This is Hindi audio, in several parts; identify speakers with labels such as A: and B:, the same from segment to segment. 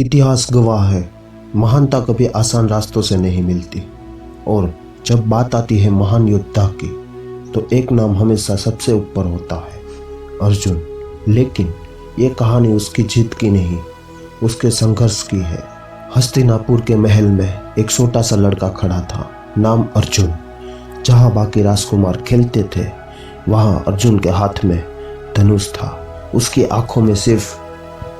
A: इतिहास गवाह है, महानता कभी आसान रास्तों से नहीं मिलती। और जब बात आती है महान योद्धा की, तो एक नाम हमेशा सबसे ऊपर होता है, अर्जुन। लेकिन ये कहानी उसकी जीत की नहीं, उसके संघर्ष की है। हस्तिनापुर के महल में एक छोटा सा लड़का खड़ा था, नाम अर्जुन। जहाँ बाकी राजकुमार खेलते थे, वहाँ अर्जुन के हाथ में धनुष था। उसकी आंखों में सिर्फ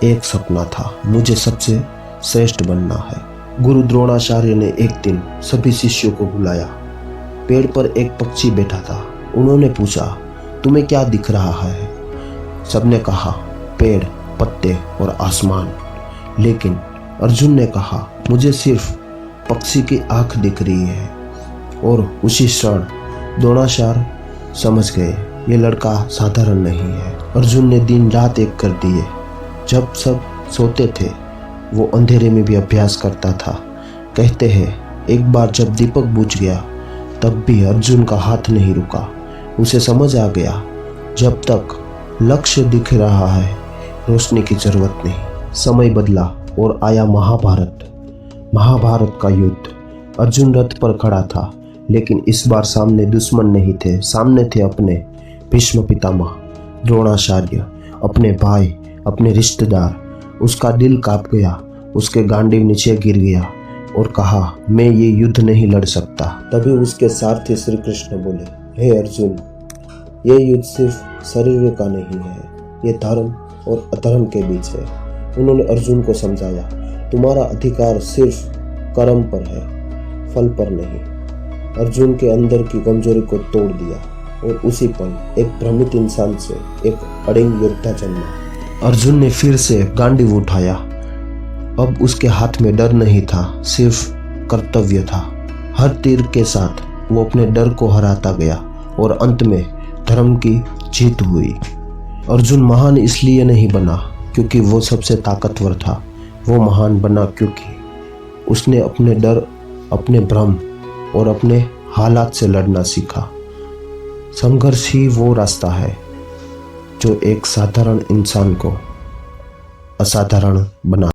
A: एक सपना था, मुझे सबसे श्रेष्ठ बनना है। गुरु द्रोणाचार्य ने एक दिन सभी शिष्यों को बुलाया। पेड़ पर एक पक्षी बैठा था। उन्होंने पूछा, तुम्हें क्या दिख रहा है? सबने कहा, पेड़, पत्ते और आसमान। लेकिन अर्जुन ने कहा, मुझे सिर्फ पक्षी की आंख दिख रही है। और उसी क्षण द्रोणाचार्य समझ गए, ये लड़का साधारण नहीं है। अर्जुन ने दिन रात एक कर दिए। जब सब सोते थे, वो अंधेरे में भी अभ्यास करता था। कहते हैं, एक बार जब दीपक बुझ गया, तब भी अर्जुन का हाथ नहीं रुका। उसे समझ आ गया, जब तक लक्ष्य दिख रहा है, रोशनी की जरूरत नहीं। समय बदला और आया महाभारत का युद्ध। अर्जुन रथ पर खड़ा था, लेकिन इस बार सामने दुश्मन नहीं थे। सामने थे अपने भीष्म पितामह द्रोणाचार्य, अपने भाई, अपने रिश्तेदार। उसका दिल कांप गया, उसके गांडीव नीचे गिर गया और कहा, मैं ये युद्ध नहीं लड़ सकता। तभी उसके सारथी श्री कृष्ण बोले, हे अर्जुन, ये युद्ध सिर्फ शरीर का नहीं है, ये धर्म और अधर्म के बीच है। उन्होंने अर्जुन को समझाया, तुम्हारा अधिकार सिर्फ कर्म पर है, फल पर नहीं। अर्जुन के अंदर की कमजोरी को तोड़ दिया और उसी पल एक भ्रमित इंसान से एक अड़िंग योद्धा जन्मा। अर्जुन ने फिर से गांडीव उठाया। अब उसके हाथ में डर नहीं था, सिर्फ कर्तव्य था। हर तीर के साथ वो अपने डर को हराता गया और अंत में धर्म की जीत हुई। अर्जुन महान इसलिए नहीं बना क्योंकि वो सबसे ताकतवर था, वो महान बना क्योंकि उसने अपने डर, अपने भ्रम और अपने हालात से लड़ना सीखा। संघर्ष ही वो रास्ता है जो एक साधारण इंसान को असाधारण बना